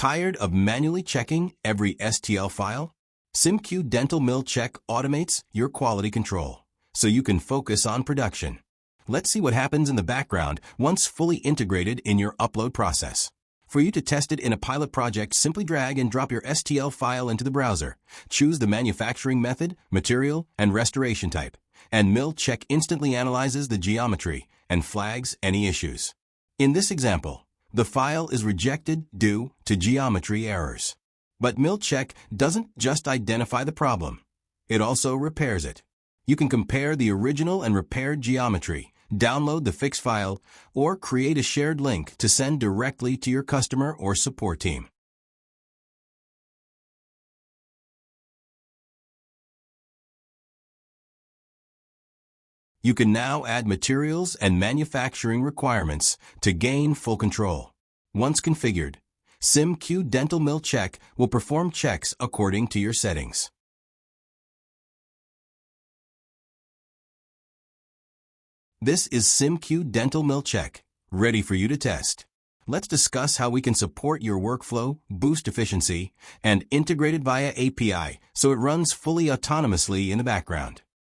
Tired of manually checking every STL file? SimQ Dental Mill Check automates your quality control, so you can focus on production. Let's see what happens in the background once fully integrated in your upload process. For you to test it in a pilot project, simply drag and drop your STL file into the browser. Choose the manufacturing method, material, and restoration type, and Mill Check instantly analyzes the geometry and flags any issues. In this example, the file is rejected due to geometry errors. But Mill Check doesn't just identify the problem, it also repairs it. You can compare the original and repaired geometry, download the fix file, or create a shared link to send directly to your customer or support team. You can now add materials and manufacturing requirements to gain full control. Once configured, SimQ Dental Mill Check will perform checks according to your settings. This is SimQ Dental Mill Check, ready for you to test. Let's discuss how we can support your workflow, boost efficiency, and integrate it via API so it runs fully autonomously in the background.